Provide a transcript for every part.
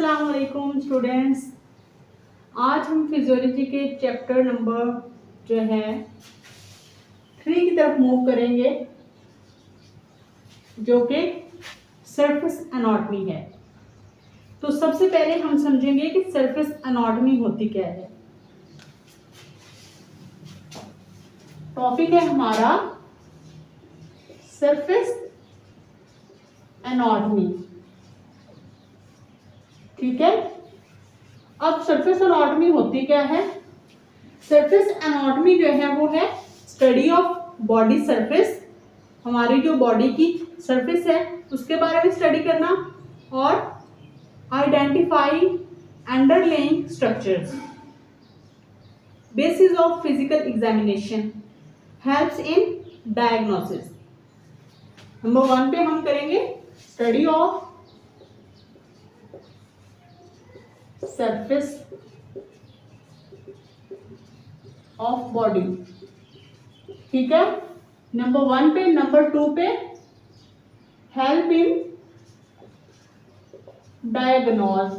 अस्सलाम वालेकुम स्टूडेंट्स। आज हम फिजियोलॉजी के चैप्टर नंबर जो है 3 की तरफ मूव करेंगे, जो कि सरफेस एनाटॉमी है। तो सबसे पहले हम समझेंगे कि सरफेस एनाटॉमी होती क्या है। टॉपिक है हमारा सरफेस एनाटॉमी, ठीक है। अब सरफेस एनाटॉमी होती क्या है। सरफेस एनाटॉमी जो है वो है स्टडी ऑफ बॉडी सरफेस, हमारी जो बॉडी की सरफेस है उसके बारे में स्टडी करना, और identify underlying structures, basis of physical examination, helps in diagnosis. Number 1 पे हम करेंगे study of surface of body, ठीक है। नंबर 1 पे, नंबर 2 पे हेल्प इन डायग्नोज,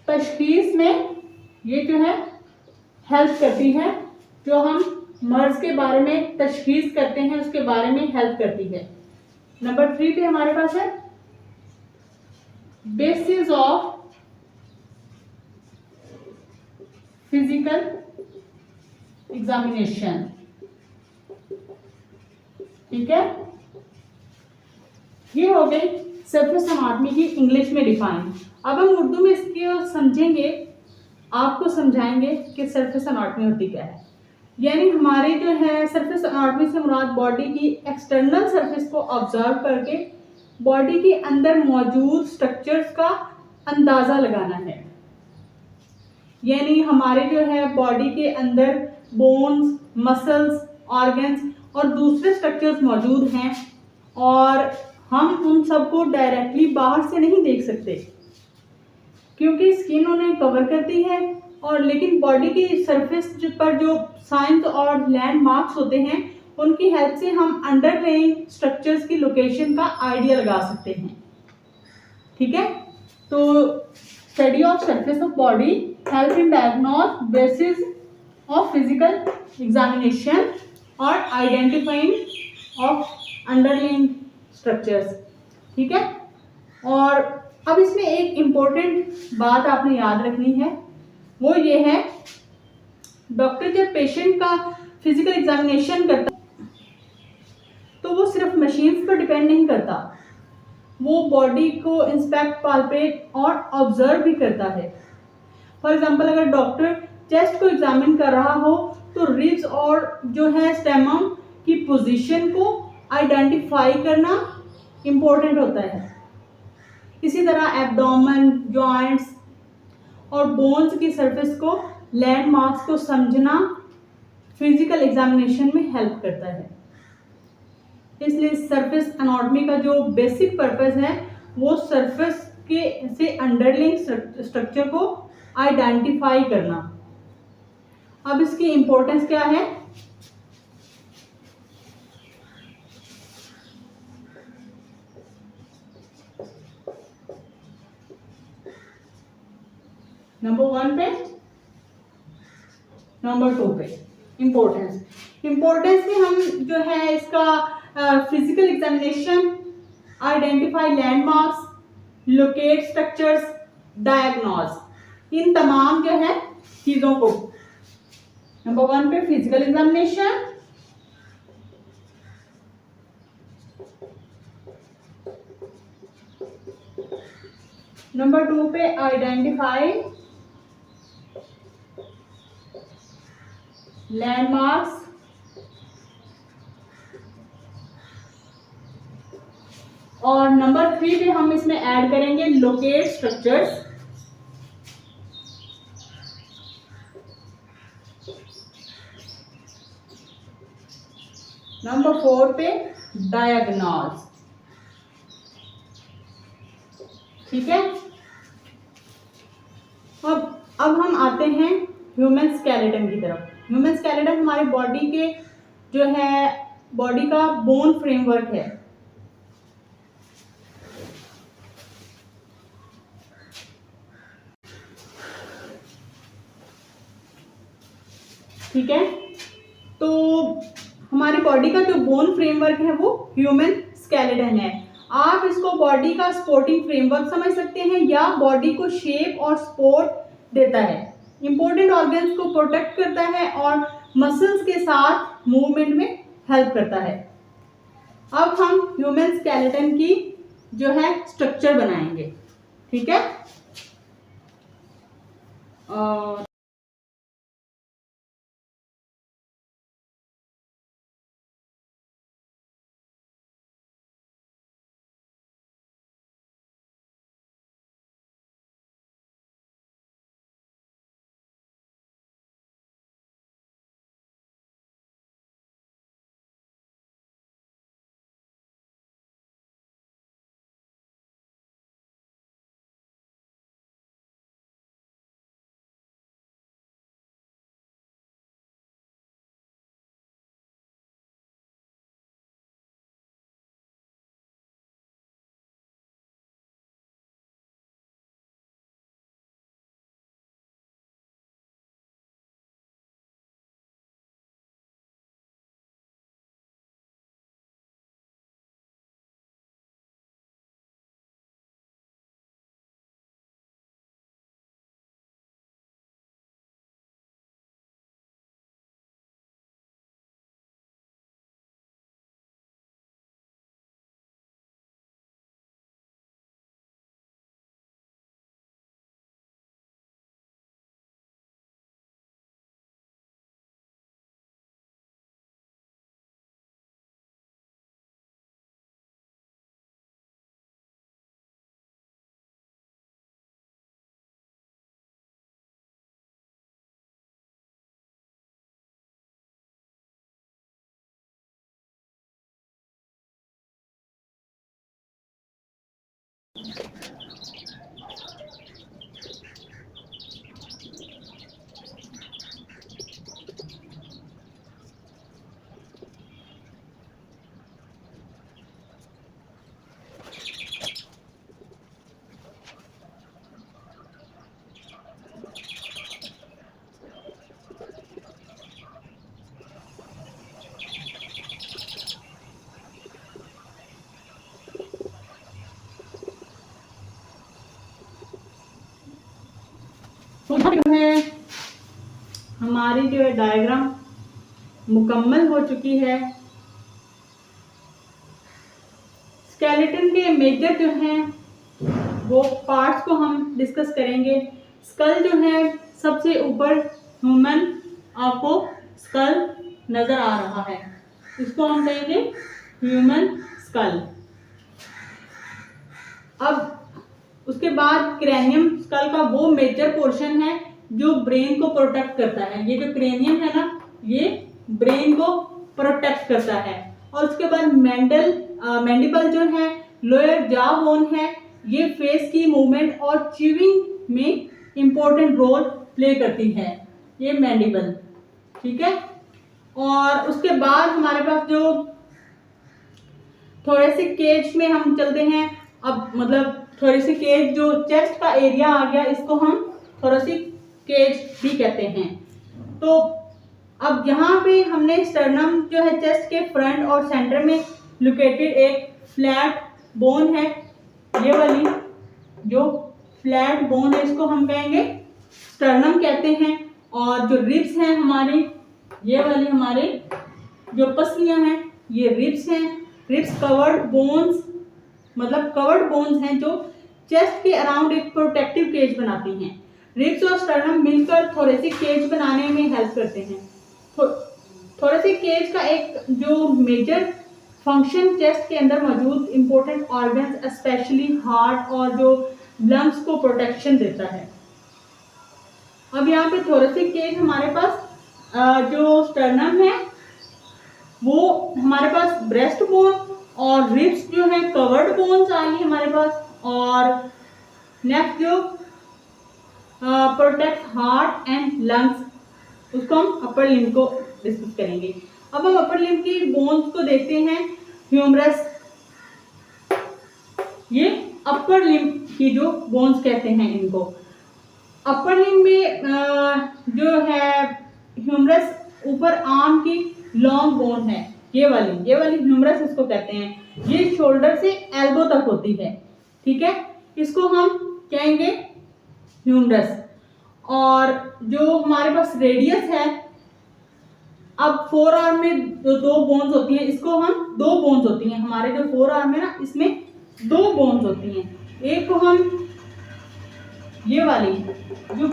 तशखीस में ये जो है हेल्प करती है। जो हम मर्ज के बारे में तशखीस करते हैं उसके बारे में हेल्प करती है। नंबर 3 पे हमारे पास है बेसिस ऑफ फिजिकल एग्जामिनेशन, ठीक है। ये हो गई सरफेस एनाटॉमी की इंग्लिश में डिफाइन। अब हम उर्दू में इसके समझेंगे, आपको समझाएंगे कि सरफेस एनाटॉमी होती क्या है। यानी हमारे जो है सरफेस एनाटॉमी से मुराद बॉडी की एक्सटर्नल सरफेस को ऑब्जर्व करके बॉडी के अंदर मौजूद स्ट्रक्चर्स का अंदाजा लगाना है। यानी हमारे जो है बॉडी के अंदर बोन्स, मसल्स, ऑर्गन्स और दूसरे स्ट्रक्चर्स मौजूद हैं, और हम उन सबको डायरेक्टली बाहर से नहीं देख सकते क्योंकि स्किन उन्हें कवर करती है, और लेकिन बॉडी की सरफेस पर जो साइंस और लैंडमार्क्स होते हैं उनकी हेल्प से हम अंडरलाइंग स्ट्रक्चर्स की लोकेशन का आइडिया लगा सकते हैं, ठीक है। तो study of surface of body help in diagnose basis of physical examination और आइडेंटिफाइंग ऑफ अंडरलाइंग स्ट्रक्चर्स, ठीक है। और अब इसमें एक इम्पोर्टेंट बात आपने याद रखनी है, वो ये है डॉक्टर जब पेशेंट का फिजिकल एग्जामिनेशन करता तो वो सिर्फ मशीन्स पर डिपेंड नहीं करता, वो बॉडी को इंस्पेक्ट, पाल्पेट और ऑब्जर्व भी करता है। फॉर एग्जांपल अगर डॉक्टर चेस्ट को एग्जामिन कर रहा हो तो रिब्स और जो है स्टेमम की पोजीशन को आइडेंटिफाई करना इम्पोर्टेंट होता है। इसी तरह एब्डोमेन, जॉइंट्स और बोन्स की सरफेस को, लैंडमार्क्स को समझना फिजिकल एग्जामिनेशन में हेल्प करता है। इसलिए सरफेस एनाटॉमी का जो बेसिक पर्पस है वो सरफेस के से अंडरलाइंग स्ट्रक्चर को आइडेंटिफाई करना। अब इसकी इंपॉर्टेंस क्या है। नंबर 1 पे, नंबर 2 पे इंपॉर्टेंस में हम जो है इसका physical examination, identify landmarks, locate structures, diagnose, इन तमाम जो है चीजों को नंबर 1 पे फिजिकल एग्जामिनेशन, नंबर 2 पे आइडेंटिफाई लैंडमार्क्स, और नंबर 3 पे हम इसमें ऐड करेंगे लोकेट स्ट्रक्चर्स, नंबर 4 पे डायग्नोज, ठीक है। अब हम आते हैं ह्यूमन स्केलेटन की तरफ। ह्यूमन स्केलेटन हमारी बॉडी के जो है बॉडी का बोन फ्रेमवर्क है। ठीक है। तो हमारी बॉडी का जो बोन फ्रेमवर्क है वो ह्यूमन स्केलेटन है। आप इसको बॉडी का सपोर्टिंग फ्रेमवर्क समझ सकते हैं या बॉडी को शेप और सपोर्ट देता है, इंपॉर्टेंट ऑर्गन्स को प्रोटेक्ट करता है और मसल्स के साथ मूवमेंट में हेल्प करता है। अब हम ह्यूमन स्केलेटन की जो है स्ट्रक्चर बनाएंगे, ठीक है। तो है हमारी जो है डायग्राम मुकम्मल हो चुकी है। स्केलेटन के मेजर जो हैं वो पार्ट्स को हम डिस्कस करेंगे। स्कल जो है सबसे ऊपर ह्यूमन आपको स्कल नजर आ रहा है, इसको हम कहेंगे ह्यूमन स्कल। अब उसके बाद क्रेनियम स्कल का वो मेजर पोर्शन है जो ब्रेन को प्रोटेक्ट करता है। ये जो क्रेनियम है ना, ये ब्रेन को प्रोटेक्ट करता है। और उसके बाद मैंडिबल जो है लोअर जॉ बोन है, ये फेस की मूवमेंट और च्यूइंग में इंपॉर्टेंट रोल प्ले करती है, ये मैंडिबल, ठीक है। और उसके बाद हमारे पास जो थोड़े से केज में हम चलते हैं, अब मतलब थोड़ी सी केज जो चेस्ट का एरिया आ गया, इसको हम थोड़ा सी केज भी कहते हैं। तो अब यहाँ पे हमने स्टर्नम जो है चेस्ट के फ्रंट और सेंटर में लोकेटेड एक फ्लैट बोन है, ये वाली जो फ्लैट बोन है इसको हम कहेंगे स्टर्नम कहते हैं। और जो रिब्स हैं हमारी, ये वाली हमारी जो पसलियां हैं ये रिब्स हैं। रिब्स कवर्ड बोन्स, मतलब कवर्ड बोन्स हैं जो चेस्ट के अराउंड एक प्रोटेक्टिव केज बनाती हैं। रिब्स और स्टर्नम मिलकर थोड़े से केज बनाने में हेल्प करते हैं। थोड़े से केज का एक जो मेजर फंक्शन चेस्ट के अंदर मौजूद इंपॉर्टेंट ऑर्गन्स स्पेशली हार्ट और जो लंग्स को प्रोटेक्शन देता है। अब यहाँ पे थोड़े से केज हमारे पास जो स्टर्नम है वो हमारे पास ब्रेस्ट बोन और रिब्स जो है कवर्ड बोन्स आ गई हमारे पास। और नेक्स्ट जो प्रोटेक्ट हार्ट एंड लंग्स, उसको हम अपर लिम्ब को डिस्कस करेंगे। अब हम अपर लिम्ब की बोन्स को देखते हैं। ह्यूमरस, ये अपर लिम्ब की जो बोन्स कहते हैं इनको। अपर लिम्ब में जो है ह्यूमरस ऊपर आर्म की लॉन्ग बोन है, ये वाली ह्यूमरस इसको कहते हैं। ये शोल्डर से एल्बो तक होती है, ठीक है, इसको हम कहेंगे ह्यूमरस। और जो हमारे पास रेडियस है, अब फोर आर्म में जो दो बोन्स होती हैं, इसको हम दो बोन्स होती हैं हमारे जो फोर आर्म है ना, इसमें दो बोन्स होती हैं। एक को हम ये वाली जो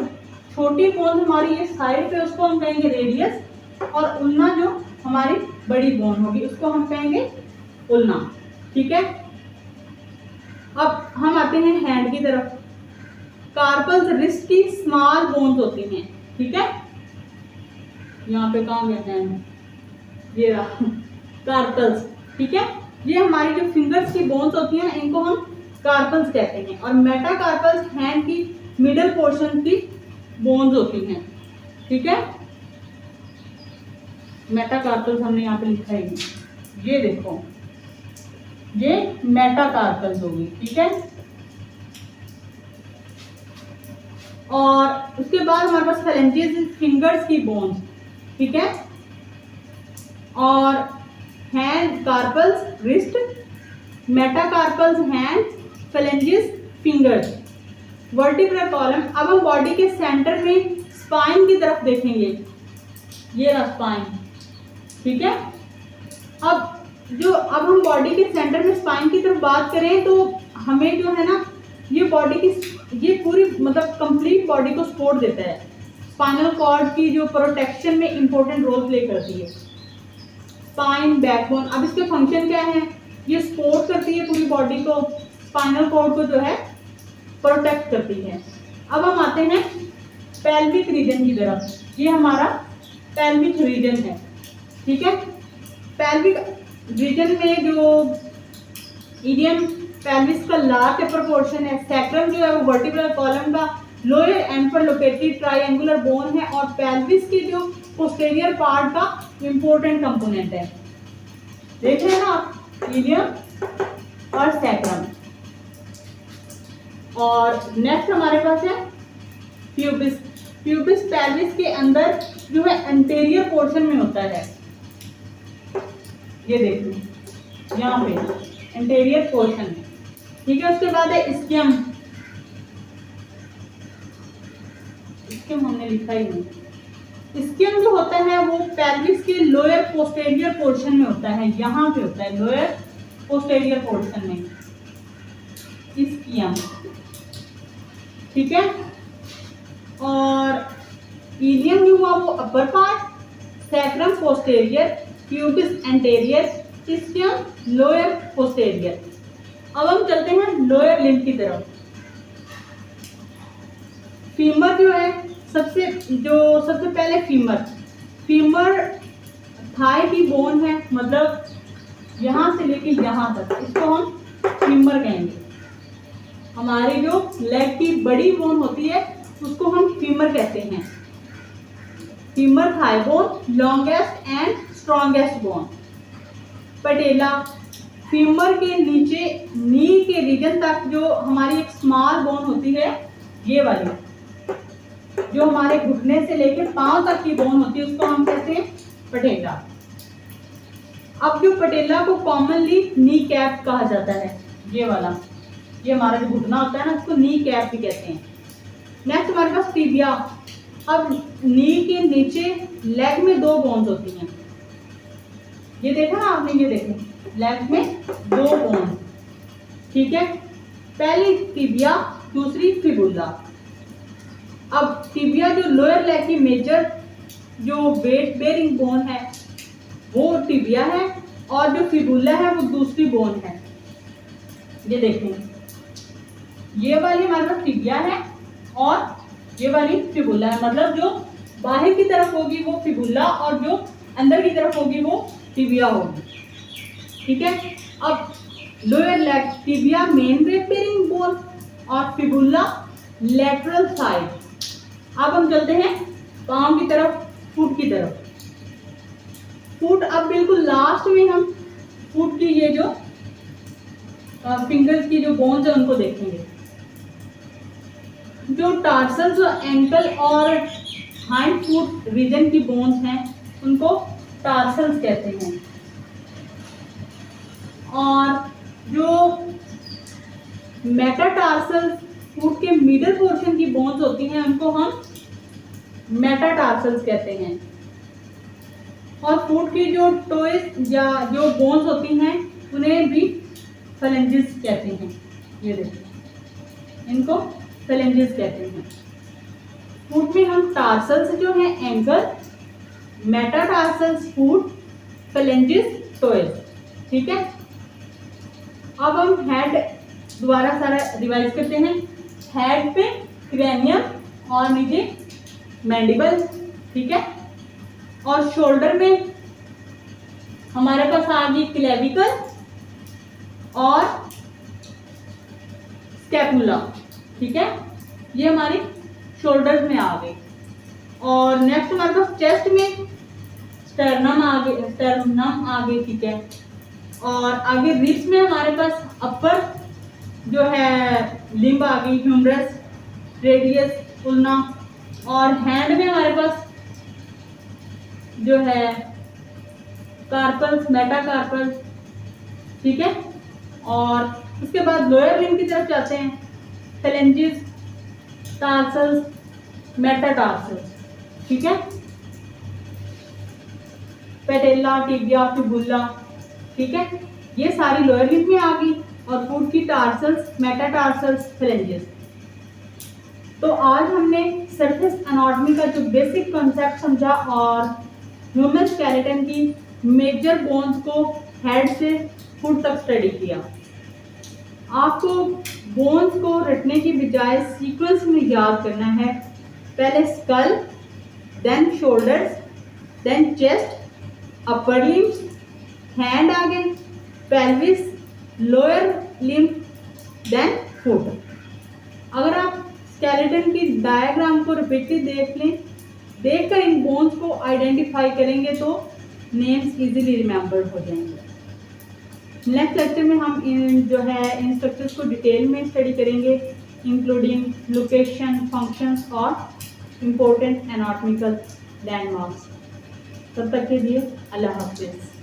छोटी बोन हमारी ये साइड पे, उसको हम कहेंगे रेडियस, और उल्ना जो हमारी बड़ी बोन होगी उसको हम कहेंगे उल्ना, ठीक है। अब हम आते हैं हैंड की तरफ। कार्पल्स रिस्ट की स्मॉल बोन्स होती हैं, ठीक है। यहाँ पे कहाँ गया हैंड, ये रहा कार्पल्स, ठीक है। ये हमारी जो फिंगर्स की बोन्स होती हैं इनको हम कार्पल्स कहते हैं। और मेटाकार्पल्स हैंड की मिडल पोर्शन की बोन्स होती हैं, ठीक है। मेटाकार्पल्स हमने यहाँ पे लिखा है, ये देखो, ये मेटाकार्पल्स होगी, ठीक है। और उसके बाद हमारे पास फेलेंजेस फिंगर्स की बोन्स, ठीक है। और hand carpals wrist, metacarpals hand, phalanges fingers, vertebral column. अब हम बॉडी के सेंटर में स्पाइन की तरफ देखेंगे, ये रहा स्पाइन, ठीक है। अब हम बॉडी के सेंटर में स्पाइन की तरफ बात करें तो हमें जो है ना, ये बॉडी की ये पूरी मतलब कंप्लीट बॉडी को सपोर्ट देता है। स्पाइनल कॉर्ड की जो प्रोटेक्शन में इंपॉर्टेंट रोल प्ले करती है स्पाइन, बैकबोन। अब इसके फंक्शन क्या है, ये सपोर्ट करती है पूरी बॉडी को, स्पाइनल कॉर्ड को जो है प्रोटेक्ट करती है। अब हम आते हैं पेल्विक रीजन की तरफ। ये हमारा पेल्विक रीजन है, ठीक है। पेल्विक रीजन में जो इडियम पेल्विस का लार्ज अपर पोर्शन है, सैक्रम जो है वो वर्टिब्रल कॉलम का लोअर एंड पर लोकेटेड ट्रायंगुलर बोन है, और पेल्विस के जो पोस्टीरियर पार्ट का इंपॉर्टेंट कंपोनेंट है। देख रहे हैं ना आप, इडियम और सैक्रम। और नेक्स्ट हमारे पास है प्यूबिस। प्यूबिस पेल्विस के अंदर जो है एंटीरियर पोर्शन में होता है, ये देखिए यहाँ पे एंटीरियर पोर्शन, ठीक है। उसके बाद है स्कियम। स्कियम हमने लिखा ही नहीं। स्कियम जो होता है वो पेल्विस के लोअर पोस्टीरियर पोर्शन में होता है, यहाँ पे होता है लोअर पोस्टीरियर पोर्शन में स्कियम, ठीक है। और इलियम जो हुआ वो upper part, sacrum posterior, pubis anterior, ischium lower posterior. अब हम चलते हैं लोअर लिम्ब की तरफ। फीमर जो है सबसे पहले फीमर थाई की बोन है, मतलब यहाँ से लेके यहाँ तक, इसको हम फीमर कहेंगे। हमारी जो लेग की बड़ी बोन होती है उसको हम फीमर कहते हैं। Femur thigh bone, longest and strongest bone. Patella, femur के नीचे नी के रीजन तक जो हमारी एक स्मॉल बोन होती है, ये वाली जो हमारे घुटने से लेकर पांव तक की बोन होती है उसको हम कहते हैं पटेला। अब जो पटेला को कॉमनली नी कैप कहा जाता है, ये वाला, ये हमारा जो घुटना होता है ना उसको नी कैप भी कहते हैं। नेक्स्ट हमारे पास टिबिया। अब नी के नीचे लेग में दो बोन्स होती हैं, ये देखा ना आपने, ये देखें लेग में दो बोन, ठीक है। पहली टिबिया, दूसरी फिबुला। अब टिबिया जो लोअर लेग की मेजर जो वेट बेरिंग बोन है वो टिबिया है, और जो फिबुला है वो दूसरी बोन है। ये देखें, ये वाली हमारे पास टिबिया है और ये वाली फिबुला है, मतलब जो बाहर की तरफ होगी वो फिबुला और जो अंदर की तरफ होगी वो टिबिया होगी, ठीक है। अब lower leg tibia main weight bearing bone और फिबुला लेटरल साइड। अब हम चलते हैं पांव की तरफ, फुट की तरफ। फुट, अब बिल्कुल लास्ट में हम फुट की ये जो फिंगर्स की जो बोन्स है उनको देखेंगे। जो टार्सल्स, एंकल और हाइंड फुट रीजन की बोन्स हैं उनको टार्सल्स कहते हैं। और जो मेटाटार्सल्स फुट के मिडल पोर्शन की बोन्स होती हैं उनको हम मेटाटार्सल्स कहते हैं। और फुट की जो टोइस या जो बोन्स होती हैं उन्हें भी फेलेंजेस कहते हैं। ये देखिए, इनको फेलेंजेस कहते हैं। फुट में हम टार्सल्स जो हैं एंकल, मेटाटार्सल्स फुट, फेलेंजेस टोइस, ठीक है। अब हम हेड दोबारा सारा रिवाइज करते हैं। हेड पे क्रैनियम और नीचे मैंडिबल, ठीक है। और शोल्डर में हमारे पास आ गई क्लेविकल और स्कैपुला, ठीक है। ये हमारी शोल्डर्स में आ गई। और नेक्स्ट हमारे पास चेस्ट में स्टर्नम आ गई, ठीक है। और आगे रिब्स में हमारे पास अपर जो है लिम्ब आ गई, ह्यूमरस, रेडियस, उल्ना। और हैंड में हमारे पास जो है कार्पल्स, मेटाकार्पल्स, ठीक है। और उसके बाद लोअर लिम्ब की तरफ जाते हैं, फेलेंजेस, टार्सल्स, मेटाटार्सल्स, ठीक है। पेटेला, टिबिया, फिबुला, ठीक है। ये सारी लोअर लिम्ब में आ गई। और फुट की टार्सल्स, मेटाटार्सल्स, फेलेंजेस। तो आज हमने सरफेस एनाटॉमी का जो बेसिक कॉन्सेप्ट समझा और ह्यूमन स्केलेटन की मेजर बोन्स को हेड से फुट तक स्टडी किया। आपको बोन्स को रटने की बजाय सीक्वेंस में याद करना है। पहले skull, then shoulders, then chest, upper limbs, hand आ गए, pelvis, lower limb, then foot. अगर आप स्केलेटन की डायग्राम को रिपीटेड देख लें, देखकर इन बोन्स को आइडेंटिफाई करेंगे तो नेम्स इजीली रिमेंबर्ड हो जाएंगे। नेक्स्ट लेक्चर में हम इन स्ट्रक्चर्स को डिटेल में स्टडी करेंगे, इंक्लूडिंग लोकेशन, फंक्शंस और इम्पोर्टेंट एनाटॉमिकल लैंडमार्क्स। तब तक के लिए अल्लाह हाफिज़।